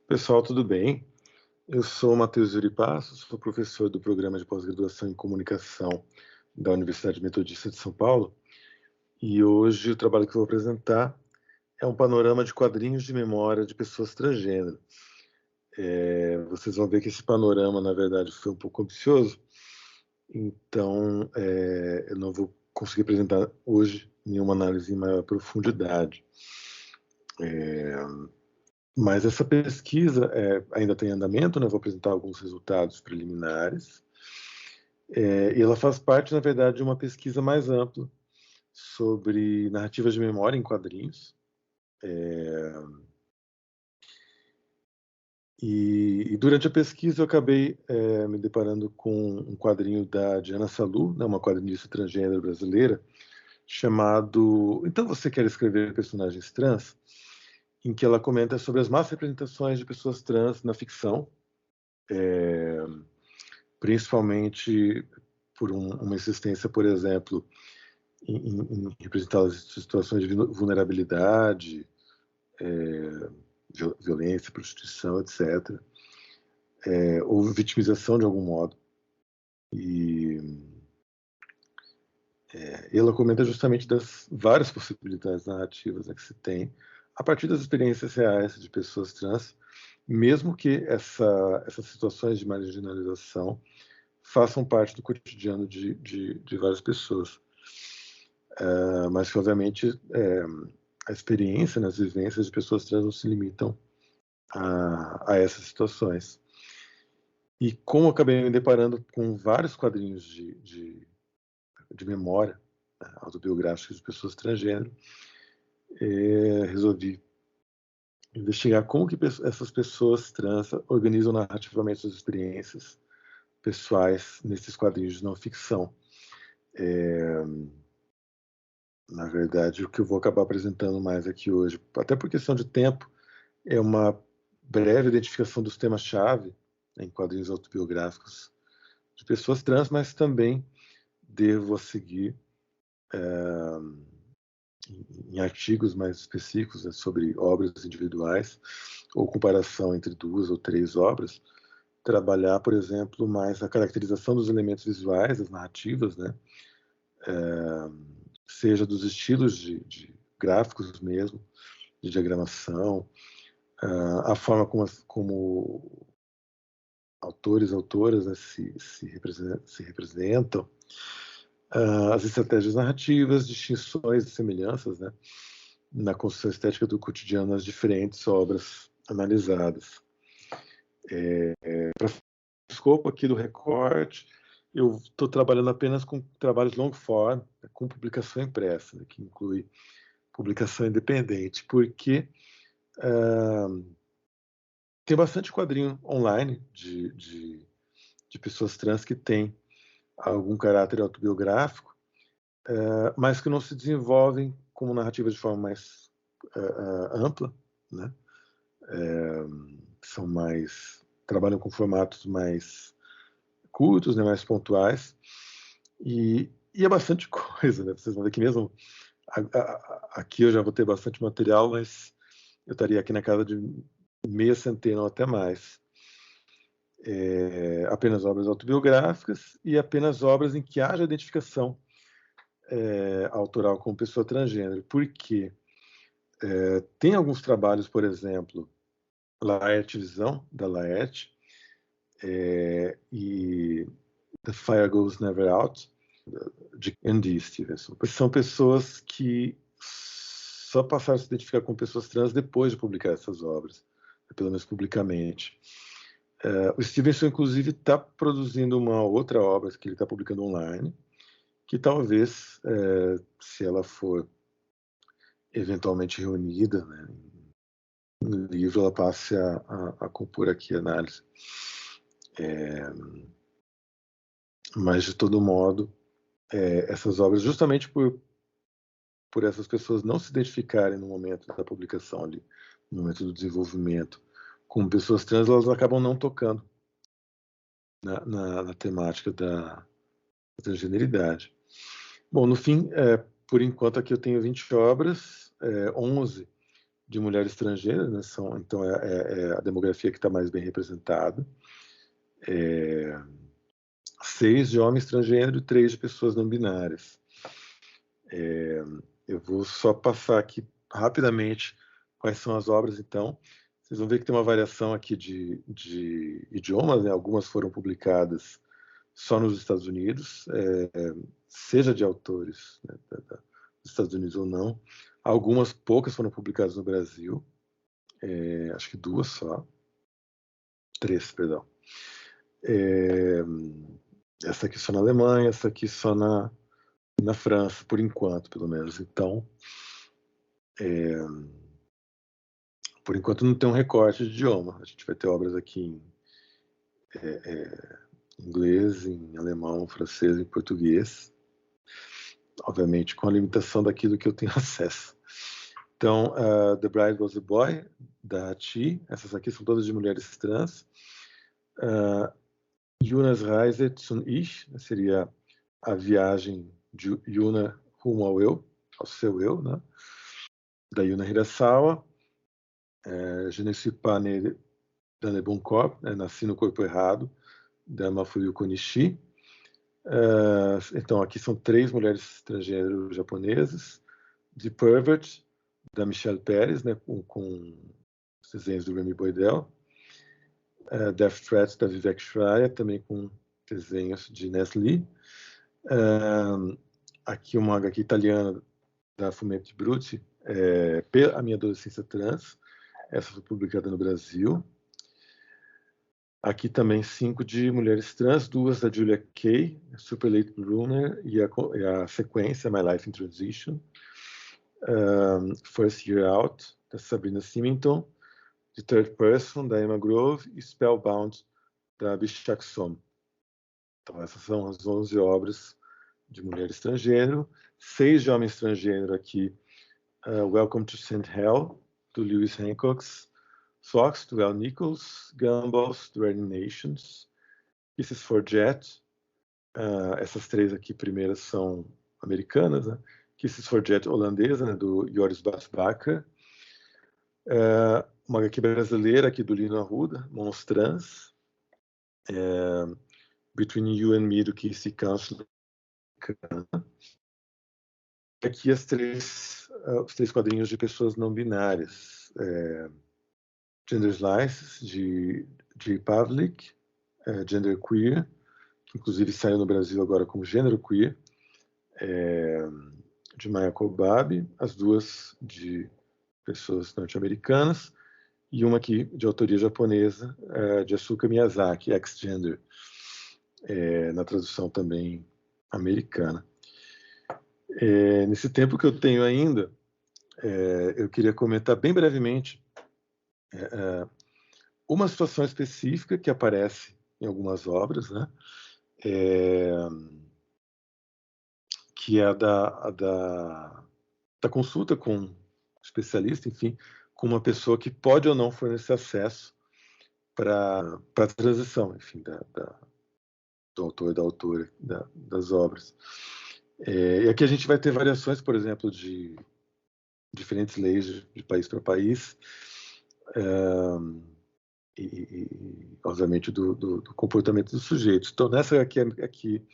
Pessoal, tudo bem? Eu sou o Matheus Yuri Passos, sou professor do programa de pós-graduação em comunicação da Universidade Metodista de São Paulo, e hoje o trabalho que eu vou apresentar é um panorama de quadrinhos de memória de pessoas transgênero. Vocês vão ver que esse panorama, na verdade, foi um pouco ambicioso, então eu não vou conseguir apresentar hoje nenhuma análise em maior profundidade. Mas essa pesquisa ainda está em andamento, né? Vou apresentar alguns resultados preliminares. E ela faz parte, na verdade, de uma pesquisa mais ampla sobre narrativas de memória em quadrinhos. E durante a pesquisa eu acabei me deparando com um quadrinho da Diana Salu, né, uma quadrinista transgênero brasileira, chamado Então Você Quer Escrever Personagens Trans?, em que ela comenta sobre as más representações de pessoas trans na ficção, principalmente por uma insistência, por exemplo, em representar as situações de vulnerabilidade, violência, prostituição, etc. Ou vitimização de algum modo. E ela comenta justamente das várias possibilidades narrativas, né, que se tem a partir das experiências reais de pessoas trans, mesmo que essas situações de marginalização façam parte do cotidiano de várias pessoas. Mas que, obviamente, a experiência, né, as vivências de pessoas trans não se limitam a essas situações. E como eu acabei me deparando com vários quadrinhos de memória, né, autobiográficos de pessoas transgênero, resolvi investigar como que essas pessoas trans organizam narrativamente suas experiências pessoais nesses quadrinhos de não ficção. Na verdade, o que eu vou acabar apresentando mais aqui hoje, até por questão de tempo, é uma breve identificação dos temas-chave, né, em quadrinhos autobiográficos de pessoas trans, mas também devo seguir em artigos mais específicos, né, sobre obras individuais ou comparação entre 2 ou 3 obras, trabalhar, por exemplo, mais a caracterização dos elementos visuais, das narrativas, né, seja dos estilos de gráficos mesmo, de diagramação, a forma como autores, autoras, né, se representam, as estratégias narrativas, distinções e semelhanças, né, na construção estética do cotidiano nas diferentes obras analisadas. Para o escopo aqui do recorte, eu estou trabalhando apenas com trabalhos long form, com publicação impressa, né, que inclui publicação independente, porque tem bastante quadrinho online de pessoas trans que têm algum caráter autobiográfico, mas que não se desenvolvem como narrativa de forma mais ampla, né? Trabalham com formatos mais curtos, né, mais pontuais, e é bastante coisa, né? Vocês vão ver que mesmo aqui eu já vou ter bastante material, mas eu estaria aqui na casa de meia centena ou até mais. Apenas obras autobiográficas e apenas obras em que haja identificação autoral como pessoa transgênero. Por quê? Tem alguns trabalhos, por exemplo, Laerte Visão, da Laerte, e The Fire Goes Never Out, de Andy Stevenson. São pessoas que só passaram a se identificar com pessoas trans depois de publicar essas obras, pelo menos publicamente. O Stevenson, inclusive, está produzindo uma outra obra que ele está publicando online, que talvez, se ela for eventualmente reunida, né, no livro, ela passe a compor aqui a análise. Mas, de todo modo, essas obras, justamente por essas pessoas não se identificarem no momento da publicação ali, no momento do desenvolvimento, como pessoas trans, elas acabam não tocando na temática da transgeneridade. Bom, no fim, por enquanto aqui eu tenho 20 obras, 11 de mulheres estrangeiras, né, então é a demografia que está mais bem representada, 6 de homens transgênero e 3 de pessoas não binárias. Eu vou só passar aqui rapidamente quais são as obras, então. Vocês vão ver que tem uma variação aqui de idiomas, né? Algumas foram publicadas só nos Estados Unidos, seja de autores, né, dos Estados Unidos ou não. Algumas poucas foram publicadas no Brasil, acho que 2 só. 3, perdão. Essa aqui só na Alemanha, essa aqui só na França, por enquanto, pelo menos. Então, por enquanto não tem um recorte de idioma. A gente vai ter obras aqui em inglês, em alemão, francês e português. Obviamente, com a limitação daquilo que eu tenho acesso. Então, The Bride Was a Boy, da Chi. Essas aqui são todas de mulheres trans. Yuna's Reise zum Ich, seria a viagem de Yuna rumo ao seu eu, né? Da Yuna Hirasawa. Je ne suis pas né dans le bon corps, Nasci no corpo errado, da Mafuyuko Nishi. Então, aqui são 3 mulheres transgênero japonesas. The Pervert, da Michelle Pérez, né, com os desenhos do Remy Boydell. Death Threats, da Vivek Shraya, também com desenhos de Nestlé. Aqui uma HQ italiana da Fumetti Brutti, A Minha Adolescência Trans. Essa foi publicada no Brasil. Aqui também 5 de mulheres trans, 2 da Julia Kay, Super Late Bloomer, e a sequência, My Life in Transition. First Year Out, da Sabrina Symington. The Third Person, da Emma Grove, e Spellbound, da Abhishek Som. Então, essas são as 11 obras de mulheres transgênero. 6 de homens transgênero aqui. Welcome to St. Hell, do Lewis Hancock. Fox, do Al Nichols. Gumballs, do Raining Nations. Kisses for Jet. Essas 3 aqui primeiras são americanas, né? Kisses for Jet holandesa, né, do Joris Basbacher. Uma HQ brasileira aqui do Lino Arruda, Monstrans. Between You and Me, do Casey Council. Aqui os 3 quadrinhos de pessoas não binárias. Gender Slices, de Pavlik. Gender Queer, que inclusive saiu no Brasil agora como Gênero Queer, de Maya Kobabe. As 2 de pessoas norte-americanas. E uma aqui de autoria japonesa, de Asuka Miyazaki, X-Gender, na tradução também americana. Nesse tempo que eu tenho ainda, eu queria comentar bem brevemente uma situação específica que aparece em algumas obras, né? Que é a da consulta com um especialista, enfim, com uma pessoa que pode ou não fornecer acesso para a transição, enfim, do autor, da autora, das obras. E aqui a gente vai ter variações, por exemplo, de diferentes leis de país para país, e obviamente, do comportamento dos sujeitos. Então, nessa aqui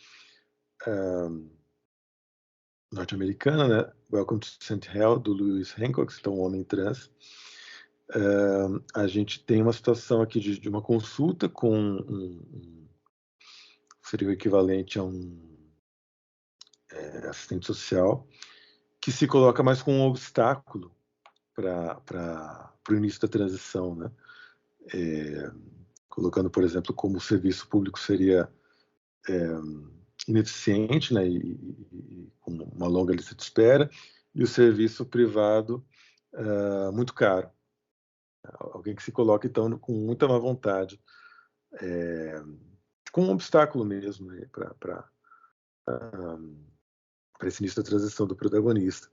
norte-americana, né? Welcome to St. Hell, do Lewis Hancock, então um homem trans. A gente tem uma situação aqui de uma consulta com seria o equivalente a um assistente social, que se coloca mais como um obstáculo para o início da transição, né? Colocando, por exemplo, como o serviço público seria ineficiente, né, e com uma longa lista de espera, e o serviço privado muito caro. Alguém que se coloca, então, com muita má vontade como um obstáculo mesmo, né, para esse início da transição do protagonista.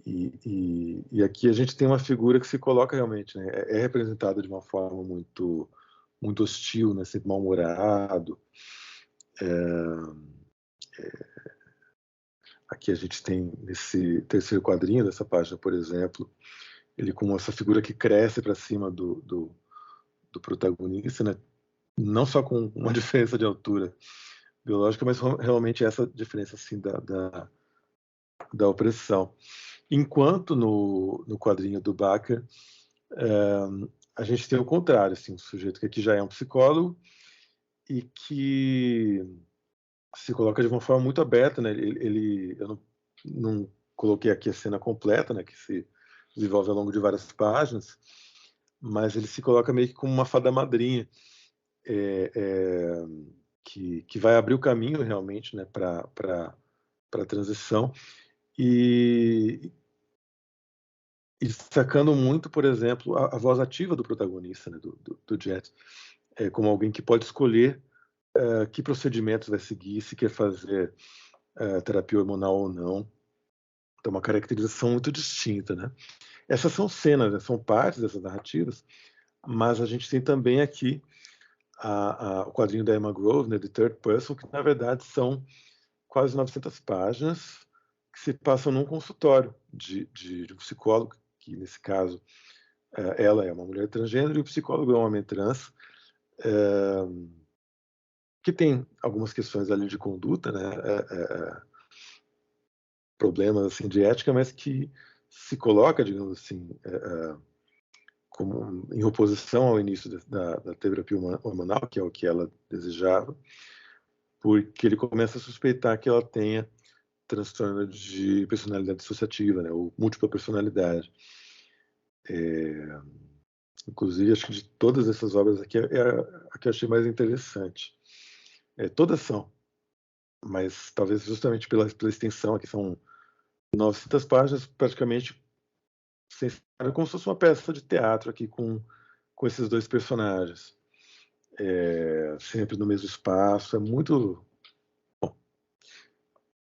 E aqui a gente tem uma figura que se coloca realmente, né, é representada de uma forma muito, muito hostil, né, sempre mal-humorado. Aqui a gente tem, nesse terceiro quadrinho dessa página, por exemplo, ele como essa figura que cresce para cima do protagonista, né, não só com uma diferença de altura biológica, mas realmente essa diferença assim, da opressão. Enquanto no quadrinho do Bakker, a gente tem o contrário, assim, um sujeito que aqui já é um psicólogo e que se coloca de uma forma muito aberta, né? Eu não coloquei aqui a cena completa, né, que se desenvolve ao longo de várias páginas, mas ele se coloca meio que como uma fada madrinha, que vai abrir o caminho realmente, né, para a transição e destacando muito, por exemplo, a voz ativa do protagonista, né, do Jet, como alguém que pode escolher que procedimentos vai seguir, se quer fazer terapia hormonal ou não. Então, uma caracterização muito distinta, né? Essas são cenas, né, são partes dessas narrativas, mas a gente tem também aqui o quadrinho da Emma Grove, né, de Third Person, que na verdade são quase 900 páginas que se passam num consultório de um psicólogo, que nesse caso ela é uma mulher transgênero e o psicólogo é um homem trans, que tem algumas questões ali de conduta, né, problemas assim de ética, mas que se coloca, digamos assim, como em oposição ao início da terapia hormonal, que é o que ela desejava, porque ele começa a suspeitar que ela tenha transtorno de personalidade dissociativa, né, ou múltipla personalidade. Inclusive, acho que de todas essas obras aqui é a que eu achei mais interessante. Todas são, mas talvez justamente pela extensão, aqui são 900 páginas, praticamente como se fosse uma peça de teatro aqui com esses dois personagens. Sempre no mesmo espaço, é muito, bom,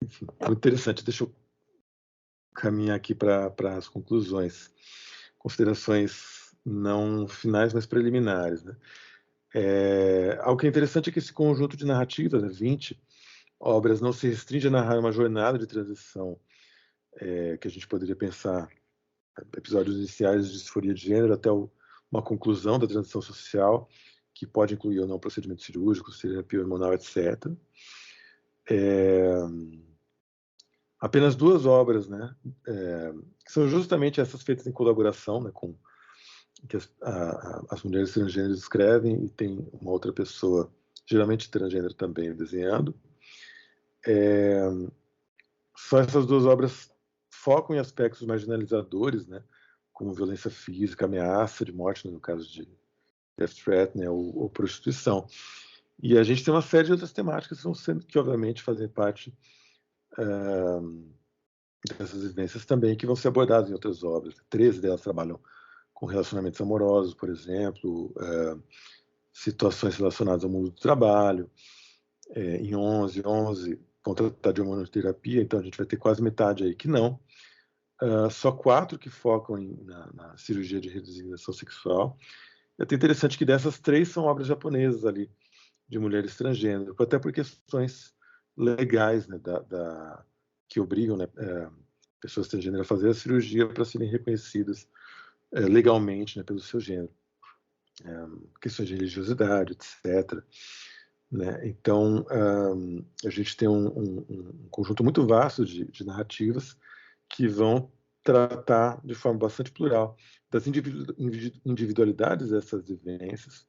enfim, muito interessante. Deixa eu caminhar aqui para as conclusões. Considerações não finais, mas preliminares, né? Algo que é interessante é que esse conjunto de narrativas, né, 20 obras, não se restringe a narrar uma jornada de transição, que a gente poderia pensar episódios iniciais de disforia de gênero até uma conclusão da transição social, que pode incluir ou não procedimentos cirúrgicos, terapia hormonal, etc. Apenas 2 obras, né, que são justamente essas feitas em colaboração, né, com que as mulheres transgêneras escrevem e tem uma outra pessoa, geralmente transgênero também, desenhando. Só essas 2 obras focam em aspectos marginalizadores, né, como violência física, ameaça de morte, né, no caso de death threat, né, ou prostituição. E a gente tem uma série de outras temáticas que obviamente fazem parte dessas vivências também, que vão ser abordadas em outras obras. 13 delas trabalham com relacionamentos amorosos, por exemplo, situações relacionadas ao mundo do trabalho. Em 11 vão tratar de hormonoterapia, então a gente vai ter quase metade aí que não. Só 4 que focam na cirurgia de redesignação sexual. É até interessante que dessas 3 são obras japonesas ali, de mulheres transgênero, até por questões legais, né, que obrigam, né, pessoas transgênero a fazer a cirurgia para serem reconhecidas legalmente, né, pelo seu gênero. Questões de religiosidade, etc. Né? Então, a gente tem um conjunto muito vasto de narrativas que vão tratar de forma bastante plural das individualidades dessas vivências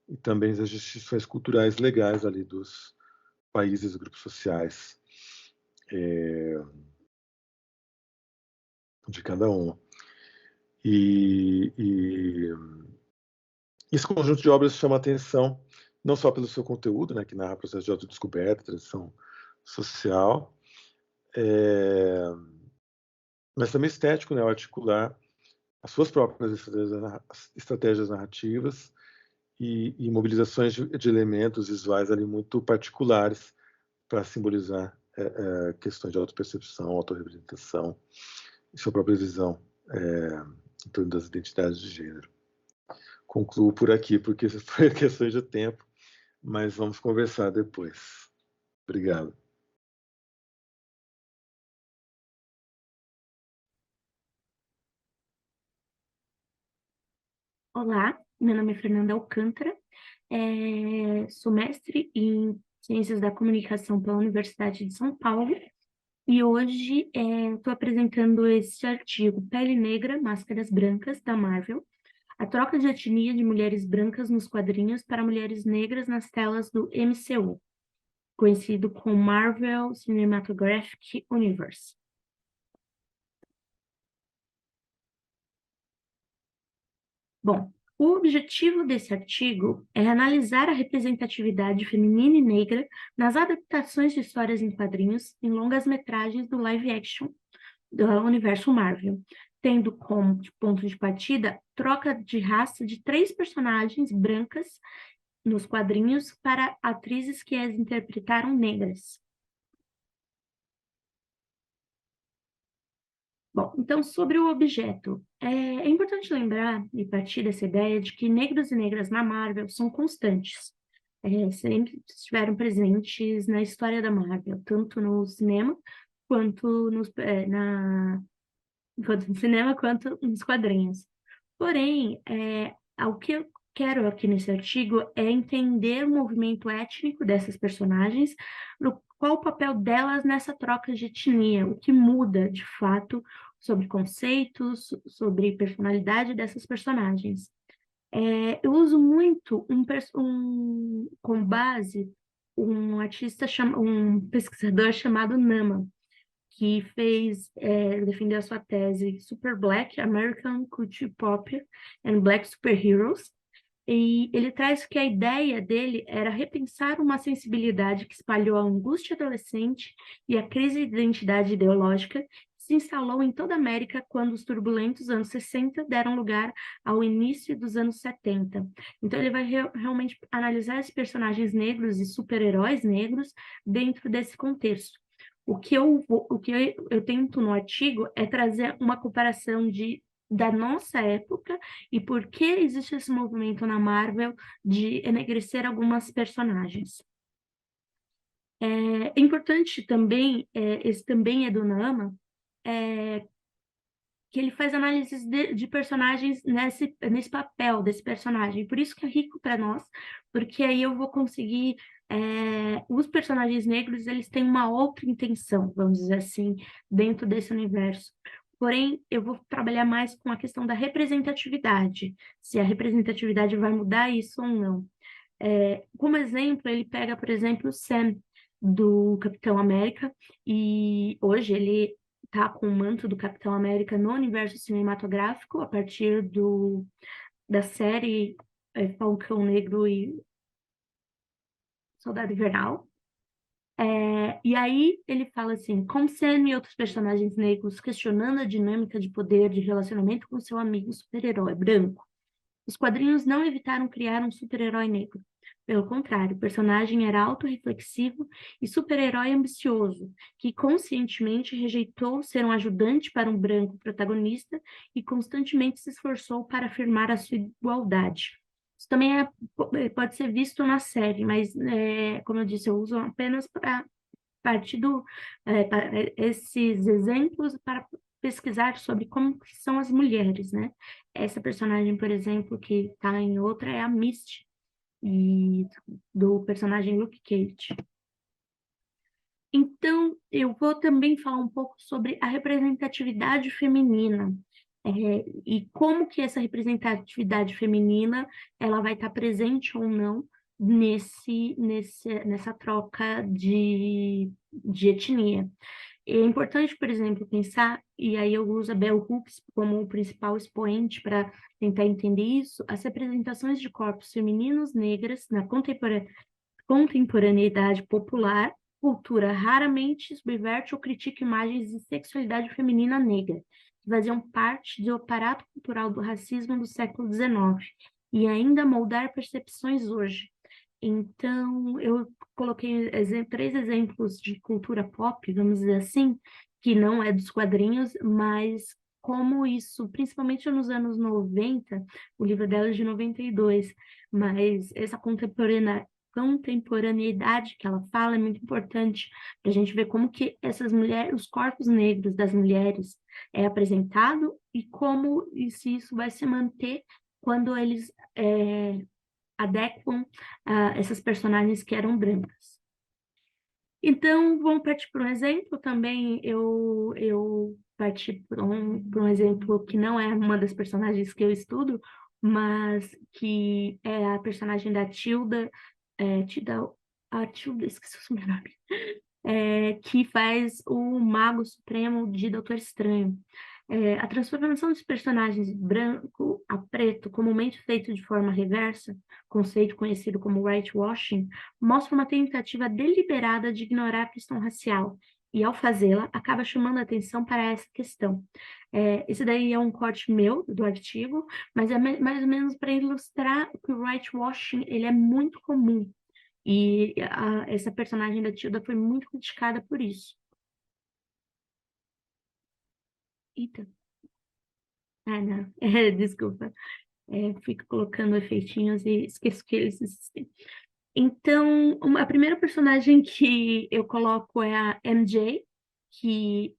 e também das distinções culturais legais ali dos países e grupos sociais de cada uma. E esse conjunto de obras chama a atenção não só pelo seu conteúdo, né, que narra processo de autodescoberta, transição social, mas também estético, né, ao articular as suas próprias estratégias narrativas e mobilizações de elementos visuais ali muito particulares para simbolizar questões de autopercepção, autorrepresentação e sua própria visão em torno das identidades de gênero. Concluo por aqui, porque foi questões de tempo, mas vamos conversar depois. Obrigado. Olá, meu nome é Fernanda Alcântara, sou mestre em Ciências da Comunicação pela Universidade de São Paulo e hoje estou apresentando esse artigo Pele Negra, Máscaras Brancas, da Marvel, a troca de etnia de mulheres brancas nos quadrinhos para mulheres negras nas telas do MCU, conhecido como Marvel Cinematographic Universe. Bom, o objetivo desse artigo é analisar a representatividade feminina e negra nas adaptações de histórias em quadrinhos em longas-metragens do live action do universo Marvel, tendo como ponto de partida troca de raça de 3 personagens brancas nos quadrinhos para atrizes que as interpretaram negras. Bom, então, sobre o objeto, é importante lembrar e partir dessa ideia de que negros e negras na Marvel são constantes, sempre estiveram presentes na história da Marvel, tanto no cinema quanto quanto nos quadrinhos. Porém, o que eu quero aqui nesse artigo é entender o movimento étnico dessas personagens, qual o papel delas nessa troca de etnia, o que muda, de fato, sobre conceitos, sobre personalidade dessas personagens. Eu uso muito como base um pesquisador chamado Nama, que defendeu a sua tese Super Black American Culture Pop and Black Superheroes, e ele traz que a ideia dele era repensar uma sensibilidade que espalhou a angústia adolescente e a crise de identidade ideológica que se instalou em toda a América quando os turbulentos anos 60 deram lugar ao início dos anos 70. Então ele vai realmente analisar esses personagens negros e super-heróis negros dentro desse contexto. O que eu tento no artigo é trazer uma comparação da nossa época e por que existe esse movimento na Marvel de enegrecer algumas personagens. É importante também, esse também é do Nama, que ele faz análises de personagens nesse papel desse personagem. Por isso que é rico para nós, porque aí eu vou conseguir... os personagens negros, eles têm uma outra intenção, vamos dizer assim, dentro desse universo. Porém, eu vou trabalhar mais com a questão da representatividade, se a representatividade vai mudar isso ou não. Como exemplo, ele pega, por exemplo, o Sam, do Capitão América, e hoje ele está com o manto do Capitão América no universo cinematográfico, a partir da série Falcão Negro e Soldado Invernal. E aí ele fala assim, com Sam e outros personagens negros questionando a dinâmica de poder de relacionamento com seu amigo super-herói branco. Os quadrinhos não evitaram criar um super-herói negro. Pelo contrário, o personagem era autorreflexivo e super-herói ambicioso, que conscientemente rejeitou ser um ajudante para um branco protagonista e constantemente se esforçou para afirmar a sua igualdade. Isso também pode ser visto na série, mas, como eu disse, eu uso apenas para partir esses exemplos para pesquisar sobre como que são as mulheres, né? Essa personagem, por exemplo, que está em outra é a Misty, e do personagem Luke Cage. Então, eu vou também falar um pouco sobre a representatividade feminina, e como que essa representatividade feminina ela vai estar presente ou não nessa troca de etnia. É importante, por exemplo, pensar, e aí eu uso a Bell Hooks como o principal expoente para tentar entender isso, as representações de corpos femininos negras na contemporaneidade popular, cultura raramente subverte ou critica imagens de sexualidade feminina negra, que faziam parte do aparato cultural do racismo do século XIX, e ainda moldar percepções hoje. Então, eu coloquei 3 exemplos de cultura pop, vamos dizer assim, que não é dos quadrinhos, mas como isso, principalmente nos anos 90, o livro dela é de 92, mas essa contemporaneidade que ela fala é muito importante para a gente ver como que essas mulheres, os corpos negros das mulheres é apresentado e como e se isso vai se manter quando eles adequam essas personagens que eram brancas. Então, vamos partir para um exemplo também. Eu parti para um exemplo que não é uma das personagens que eu estudo, mas que é a personagem da Tilda, a Tilda, esqueci o sobrenome, que faz o Mago Supremo de Doutor Estranho. A transformação dos personagens de branco a preto, comumente feito de forma reversa, conceito conhecido como whitewashing, mostra uma tentativa deliberada de ignorar a questão racial, e ao fazê-la, acaba chamando a atenção para essa questão. Esse daí é um corte meu, do artigo, mas é mais ou menos para ilustrar que o whitewashing ele é muito comum, e essa personagem da Tilda foi muito criticada por isso. Eita. Ah, não. Desculpa. Fico colocando efeitinhos e esqueço que eles existem. Então, a primeira personagem que eu coloco é a MJ, que,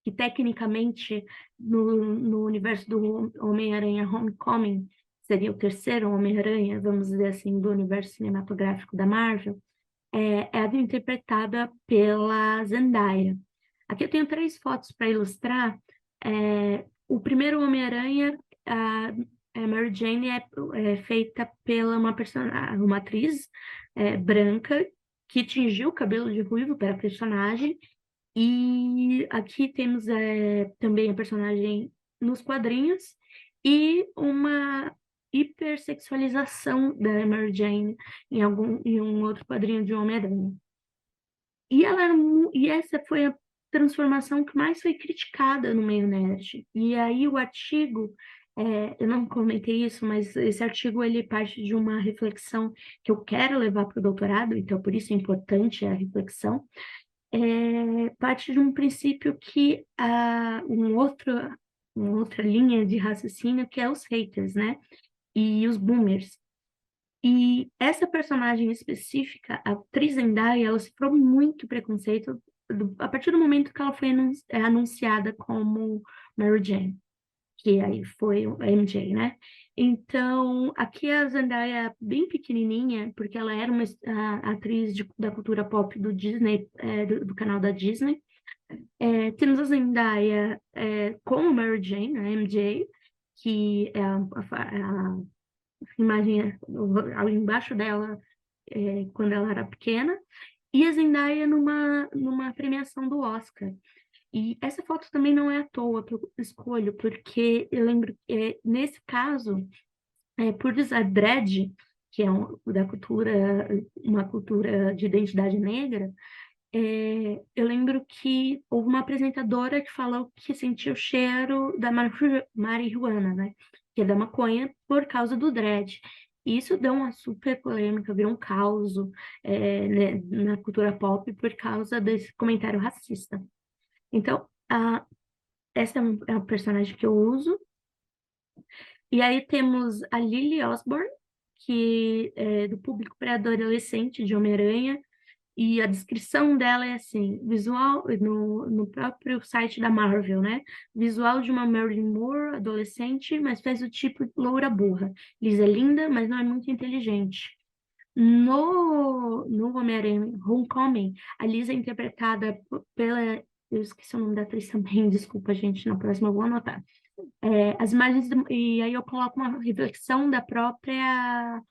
que tecnicamente, no universo do Homem-Aranha Homecoming, seria o terceiro Homem-Aranha, vamos dizer assim, do universo cinematográfico da Marvel, é interpretada pela Zendaya. Aqui eu tenho 3 fotos para ilustrar. O primeiro Homem-Aranha, a Mary Jane, é feita pela uma atriz branca que tingiu o cabelo de ruivo para a personagem. E aqui temos também a personagem nos quadrinhos e uma hipersexualização da Mary Jane em um outro quadrinho de Homem-Aranha. E essa foi a transformação que mais foi criticada no meio nerd. E aí o artigo, eu não comentei isso, mas esse artigo ele parte de uma reflexão que eu quero levar para o doutorado, então por isso é importante a reflexão. Parte de um princípio que uma outra linha de raciocínio que é os haters, né? E os boomers. E essa personagem específica, a atriz Zendaya, ela sofreu muito preconceito a partir do momento que ela foi anunciada como Mary Jane, que aí foi a MJ, né? Então, aqui a Zendaya é bem pequenininha, porque ela era uma atriz da cultura pop do Disney, do canal da Disney. Temos a Zendaya como Mary Jane, a MJ, que é a imagem ali embaixo dela quando ela era pequena, e a Zendaya numa premiação do Oscar. E essa foto também não é à toa que eu escolho, porque eu lembro que nesse caso, por usar dread, que é uma cultura de identidade negra, eu lembro que houve uma apresentadora que falou que sentiu o cheiro da marihuana, né? Que é da maconha, por causa do dread. E isso deu uma super polêmica, virou um caos, né, na cultura pop por causa desse comentário racista. Então, essa é a personagem que eu uso. E aí temos a Lily Osborne, que é do público pré-adolescente de Homem-Aranha, e a descrição dela é assim, visual, no próprio site da Marvel, né? Visual de uma Marilyn Monroe, adolescente, mas faz o tipo loura burra. Liz é linda, mas não é muito inteligente. No Homem-Aranha Homecoming, a Liz é interpretada pela... Eu esqueci o nome da atriz também, desculpa, gente, na próxima eu vou anotar. As imagens, e aí eu coloco uma reflexão da própria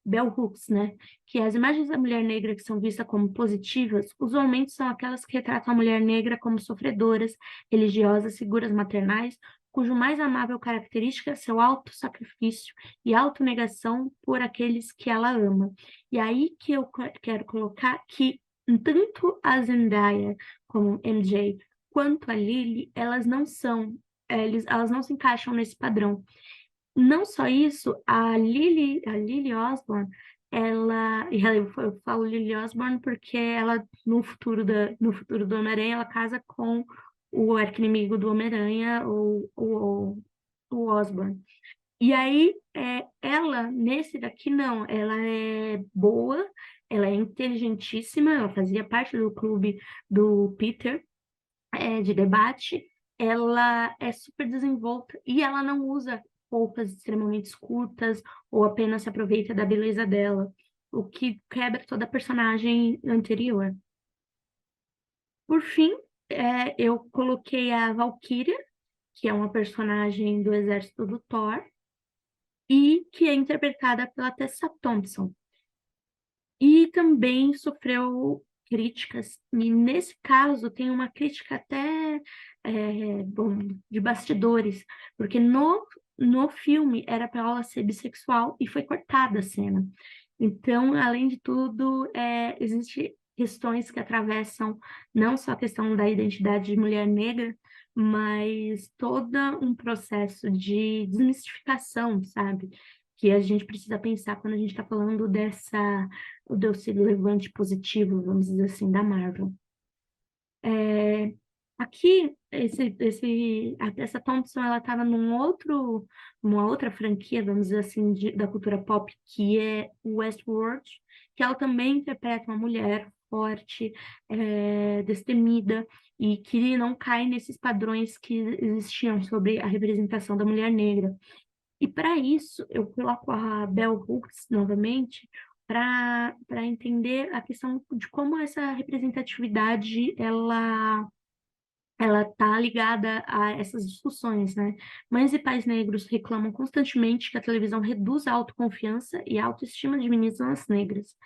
Bell Hooks, né? Que as imagens da mulher negra que são vistas como positivas, usualmente são aquelas que retratam a mulher negra como sofredoras, religiosas, figuras maternais, cujo mais amável característica é seu auto-sacrifício e autonegação por aqueles que ela ama. E aí que eu quero colocar que tanto a Zendaya como MJ quanto a Lily, elas não se encaixam nesse padrão. não só isso, a Lily Osborne, eu falo Lily Osborne porque ela, no futuro do Homem-Aranha, ela casa com o arqui-inimigo do Homem-Aranha, o Osborne. E aí, ela, nesse daqui, não, ela é boa, ela é inteligentíssima, ela fazia parte do clube do Peter, de debate, ela é super desenvolta e ela não usa roupas extremamente curtas ou apenas se aproveita da beleza dela, o que quebra toda a personagem anterior. Por fim, eu coloquei a Valkyria, que é uma personagem do exército do Thor, e que é interpretada pela Tessa Thompson. E também sofreu críticas, e nesse caso tem uma crítica até bom, de bastidores, porque no filme era para ela ser bissexual e foi cortada a cena. Então, além de tudo, existem questões que atravessam não só a questão da identidade de mulher negra, mas todo um processo de desmistificação, sabe? Que a gente precisa pensar quando a gente está falando desse levante positivo, vamos dizer assim, da Marvel. Aqui, essa Thompson, ela estava numa outra franquia, vamos dizer assim, da cultura pop, que é Westworld, que ela também interpreta uma mulher forte, destemida, e que não cai nesses padrões que existiam sobre a representação da mulher negra. E para isso, eu coloco a Bell Hooks novamente para entender a questão de como essa representatividade ela está ligada a essas discussões, né? Mães e pais negros reclamam constantemente que a televisão reduz a autoconfiança e a autoestima de meninas negras.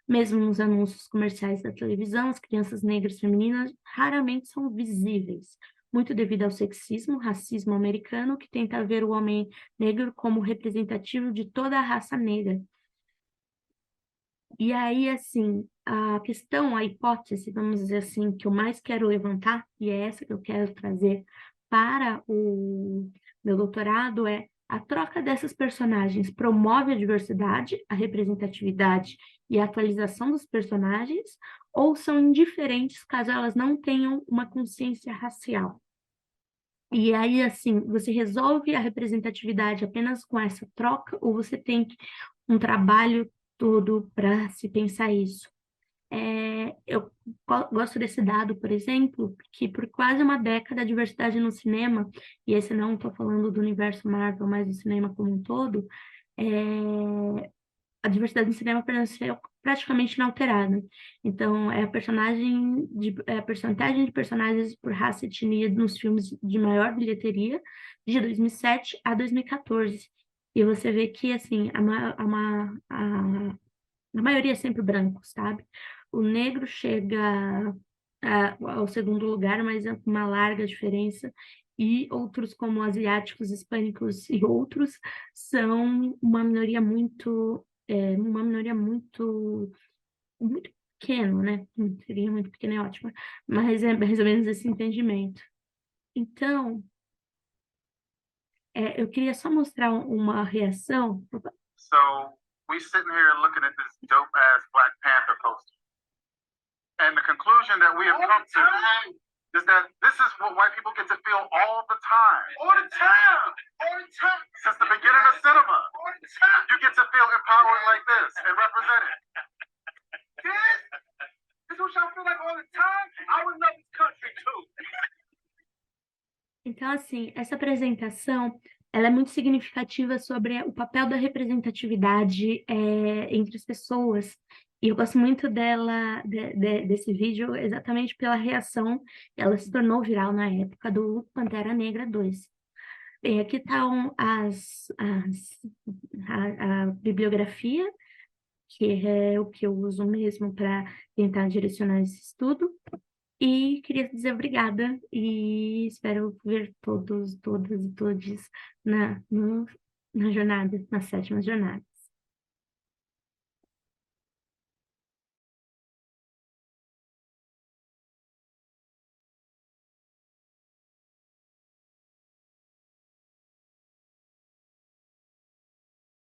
Mesmo nos anúncios comerciais da televisão, as crianças negras femininas raramente são visíveis, muito devido ao sexismo, racismo americano, que tenta ver o homem negro como representativo de toda a raça negra. E aí, assim, a questão, a hipótese, vamos dizer assim, que eu mais quero levantar, e é essa que eu quero trazer para o meu doutorado, é a troca dessas personagens promove a diversidade, a representatividade e a atualização dos personagens, ou são indiferentes caso elas não tenham uma consciência racial? E aí, assim, você resolve a representatividade apenas com essa troca, ou você tem um trabalho todo para se pensar isso? Eu gosto desse dado, por exemplo, que por quase uma década a diversidade no cinema, e esse não estou falando do universo Marvel, mas do cinema como um todo, a diversidade no cinema permaneceu praticamente inalterada. Então, é a percentagem de personagens por raça e etnia nos filmes de maior bilheteria de 2007 a 2014. E você vê que, assim, a maioria é sempre branco, sabe? O negro chega ao segundo lugar, mas é uma larga diferença. E outros, como asiáticos, hispânicos e outros, são uma minoria muito pequena, né? Seria muito pequena, é ótima, mas é mais ou menos esse entendimento. Então, eu queria só mostrar uma reação. So we sitting here looking at this dope ass Black Panther poster. And the conclusion that we have come to is that this is what white people get to feel all the time. All the time. All the time. Since the beginning of cinema. All the time. You get to feel empowered like this and represented. Yes. This is what y'all feel like all the time. I would love this country too. Então, assim, essa apresentação, ela é muito significativa sobre o papel da representatividade entre as pessoas. E eu gosto muito desse vídeo exatamente pela reação. Ela se tornou viral na época do Pantera Negra 2. Bem, aqui estão a bibliografia, que é o que eu uso mesmo para tentar direcionar esse estudo. E queria dizer obrigada e espero ver todos, todas e todos na jornada, na 7ª jornada.